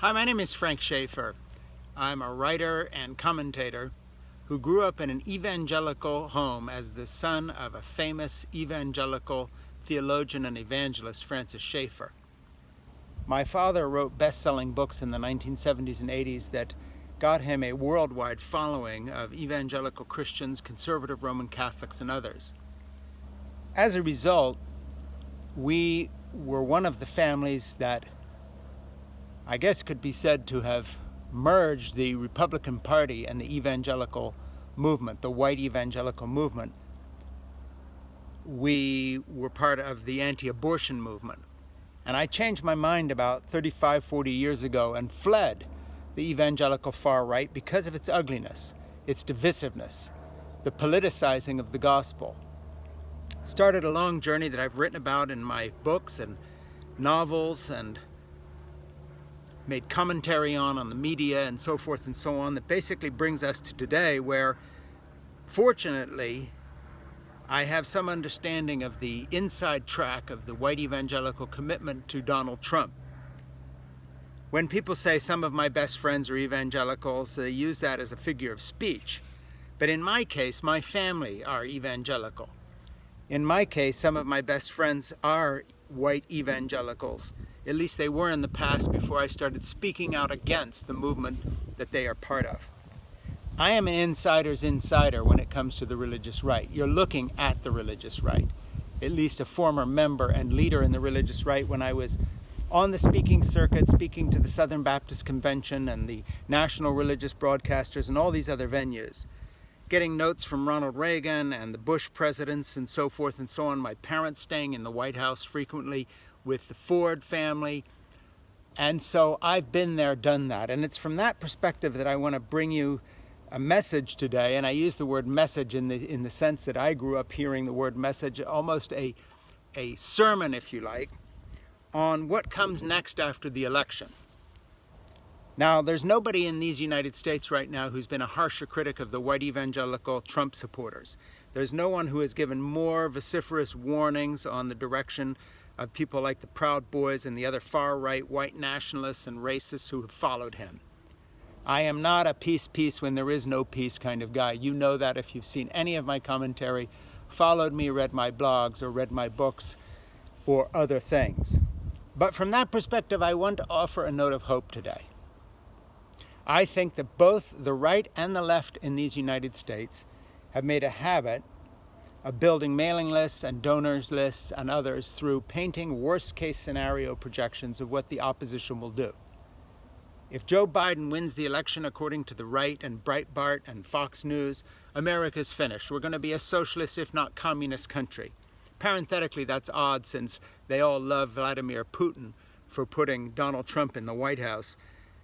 Hi, my name is Frank Schaefer. I'm a writer and commentator who grew up in an evangelical home as the son of a famous evangelical theologian and evangelist, Francis Schaeffer. My father wrote best-selling books in the 1970s and 80s that got him a worldwide following of evangelical Christians, conservative Roman Catholics, and others. As a result, we were one of the families that I guess could be said to have merged the Republican Party and the evangelical movement, the white evangelical movement. We were part of the anti-abortion movement. And I changed my mind about 35, 40 years ago and fled the evangelical far right because of its ugliness, its divisiveness, the politicizing of the gospel. Started a long journey that I've written about in my books and novels and made commentary on the media and so forth and so on, that basically brings us to today, where fortunately I have some understanding of the inside track of the white evangelical commitment to Donald Trump. When people say some of my best friends are evangelicals, they use that as a figure of speech. But in my case, my family are evangelical. In my case, some of my best friends are white evangelicals. At least they were in the past before I started speaking out against the movement that they are part of. I am an insider's insider when it comes to the religious right. You're looking at the religious right. At least a former member and leader in the religious right when I was on the speaking circuit, speaking to the Southern Baptist Convention and the national religious broadcasters and all these other venues. Getting notes from Ronald Reagan and the Bush presidents and so forth and so on. My parents staying in the White House frequently with the Ford family. And so I've been there, done that. And it's from that perspective that I want to bring you a message today. And I use the word message in the sense that I grew up hearing the word message, almost a sermon, if you like, on what comes next after the election. Now, there's nobody in these United States right now who's been a harsher critic of the white evangelical Trump supporters. There's no one who has given more vociferous warnings on the direction of people like the Proud Boys and the other far-right white nationalists and racists who have followed him. I am not a peace when there is no peace kind of guy. You know that if you've seen any of my commentary, followed me, read my blogs, or read my books, or other things. But from that perspective, I want to offer a note of hope today. I think that both the right and the left in these United States have made a habit of building mailing lists and donors lists and others through painting worst-case scenario projections of what the opposition will do. If Joe Biden wins the election according to the right and Breitbart and Fox News, America's finished. We're going to be a socialist, if not communist country. Parenthetically, that's odd since they all love Vladimir Putin for putting Donald Trump in the White House,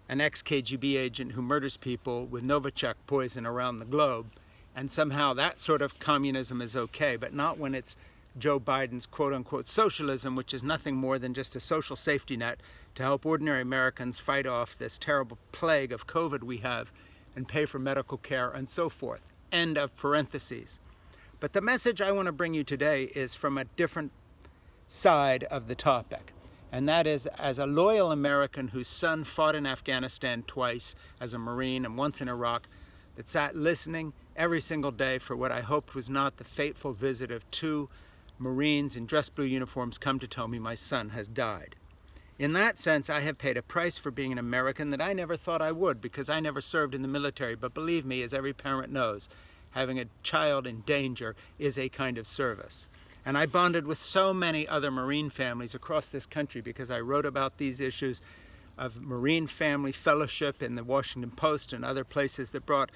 an ex-KGB agent who murders people with Novichok poison around the globe. And somehow that sort of communism is okay, but not when it's Joe Biden's quote-unquote socialism, which is nothing more than just a social safety net to help ordinary Americans fight off this terrible plague of COVID we have and pay for medical care and so forth. End of parentheses. But the message I want to bring you today is from a different side of the topic. And that is, as a loyal American whose son fought in Afghanistan twice as a Marine and once in Iraq, that sat listening every single day for what I hoped was not the fateful visit of two Marines in dress blue uniforms come to tell me my son has died. In that sense, I have paid a price for being an American that I never thought I would, because I never served in the military. But believe me, as every parent knows, having a child in danger is a kind of service. And I bonded with so many other Marine families across this country because I wrote about these issues of Marine family fellowship in the Washington Post and other places that brought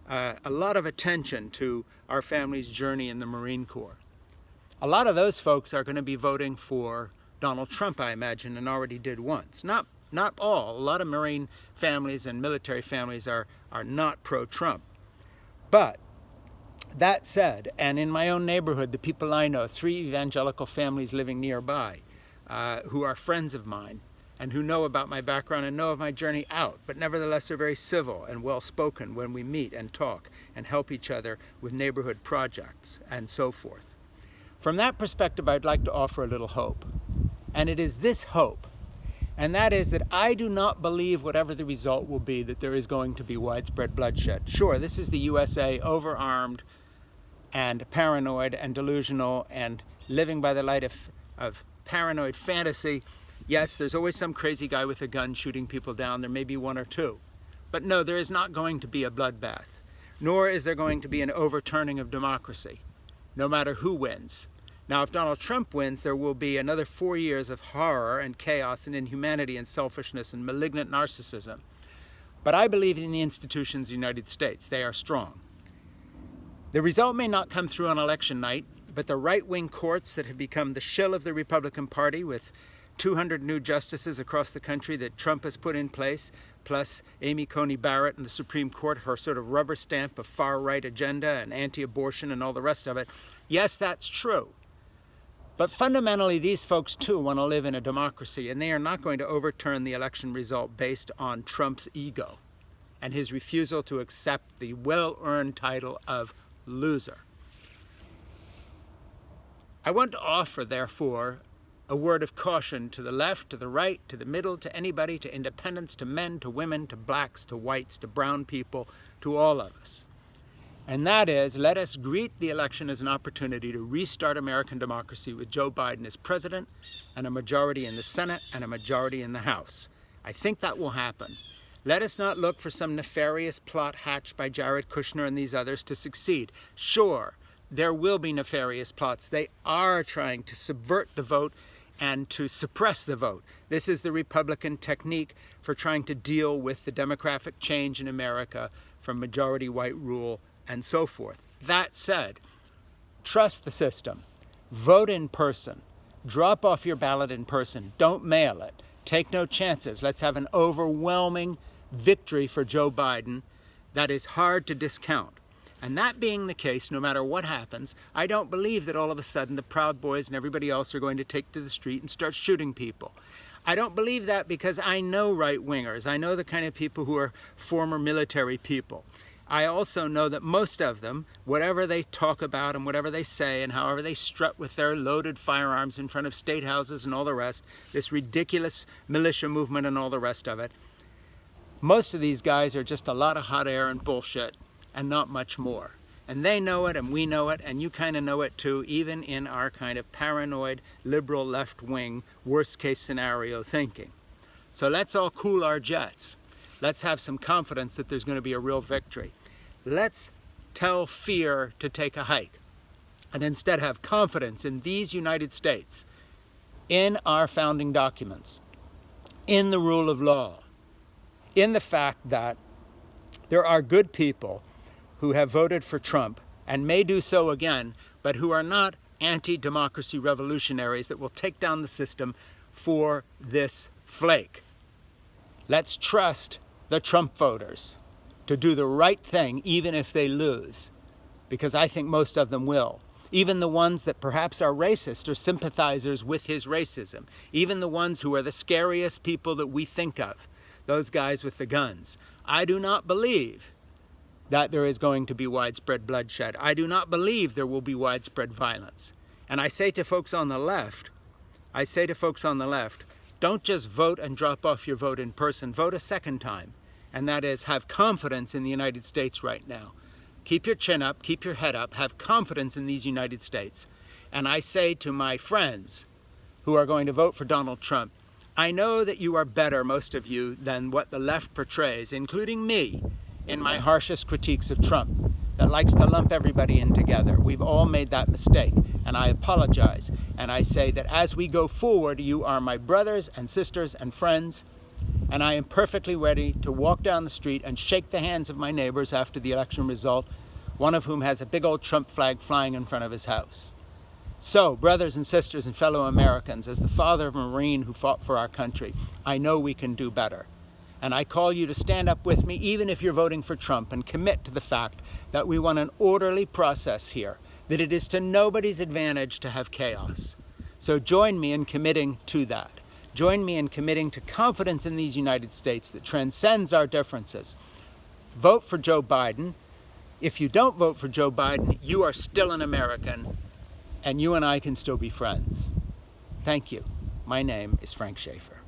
a lot of attention to our family's journey in the Marine Corps. A lot of those folks are going to be voting for Donald Trump, I imagine, and already did once. Not all. A lot of Marine families and military families are not pro-Trump. But that said, and in my own neighborhood, the people I know, 3 evangelical families living nearby, who are friends of mine, and who know about my background and know of my journey out, but nevertheless are very civil and well-spoken when we meet and talk and help each other with neighborhood projects and so forth. From that perspective, I'd like to offer a little hope. And it is this hope And that is that I do not believe, whatever the result will be, that there is going to be widespread bloodshed. Sure, this is the USA, overarmed and paranoid and delusional and living by the light of paranoid fantasy. Yes, there's always some crazy guy with a gun shooting people down. There may be one or two. But no, there is not going to be a bloodbath, nor is there going to be an overturning of democracy, no matter who wins. Now, if Donald Trump wins, there will be another 4 years of horror and chaos and inhumanity and selfishness and malignant narcissism. But I believe in the institutions of the United States. They are strong. The result may not come through on election night, but the right-wing courts that have become the shill of the Republican Party, with 200 new justices across the country that Trump has put in place, plus Amy Coney Barrett in the Supreme Court, her sort of rubber stamp of far-right agenda and anti-abortion and all the rest of it. Yes, that's true. But fundamentally, these folks too want to live in a democracy, and they are not going to overturn the election result based on Trump's ego and his refusal to accept the well-earned title of loser. I want to offer, therefore, a word of caution to the left, to the right, to the middle, to anybody, to independents, to men, to women, to blacks, to whites, to brown people, to all of us. And that is, let us greet the election as an opportunity to restart American democracy with Joe Biden as president and a majority in the Senate and a majority in the House. I think that will happen. Let us not look for some nefarious plot hatched by Jared Kushner and these others to succeed. Sure, there will be nefarious plots. They are trying to subvert the vote and to suppress the vote. This is the Republican technique for trying to deal with the demographic change in America from majority white rule and so forth. That said, trust the system. Vote in person. Drop off your ballot in person. Don't mail it. Take no chances. Let's have an overwhelming victory for Joe Biden that is hard to discount. And that being the case, no matter what happens, I don't believe that all of a sudden the Proud Boys and everybody else are going to take to the street and start shooting people. I don't believe that because I know right-wingers. I know the kind of people who are former military people. I also know that most of them, whatever they talk about and whatever they say and however they strut with their loaded firearms in front of state houses and all the rest, this ridiculous militia movement and all the rest of it, most of these guys are just a lot of hot air and bullshit and not much more. And they know it and we know it and you kind of know it too, even in our kind of paranoid, liberal, left-wing, worst-case scenario thinking. So let's all cool our jets. Let's have some confidence that there's going to be a real victory. Let's tell fear to take a hike and instead have confidence in these United States, in our founding documents, in the rule of law, in the fact that there are good people who have voted for Trump and may do so again, but who are not anti-democracy revolutionaries that will take down the system for this flake. Let's trust the Trump voters to do the right thing, even if they lose, because I think most of them will. Even the ones that perhaps are racist or sympathizers with his racism. Even the ones who are the scariest people that we think of, those guys with the guns. I do not believe that there is going to be widespread bloodshed. I do not believe there will be widespread violence. And I say to folks on the left, don't just vote and drop off your vote in person, vote a second time. And that is, have confidence in the United States right now. Keep your chin up, keep your head up, have confidence in these United States. And I say to my friends who are going to vote for Donald Trump, I know that you are better, most of you, than what the left portrays, including me, in my harshest critiques of Trump, that likes to lump everybody in together. We've all made that mistake, and I apologize. And I say that as we go forward, you are my brothers and sisters and friends, and I am perfectly ready to walk down the street and shake the hands of my neighbors after the election result, one of whom has a big old Trump flag flying in front of his house. So, brothers and sisters and fellow Americans, as the father of a Marine who fought for our country, I know we can do better. And I call you to stand up with me, even if you're voting for Trump, and commit to the fact that we want an orderly process here, that it is to nobody's advantage to have chaos. So join me in committing to that. Join me in committing to confidence in these United States that transcends our differences. Vote for Joe Biden. If you don't vote for Joe Biden, you are still an American, and you and I can still be friends. Thank you. My name is Frank Schaefer.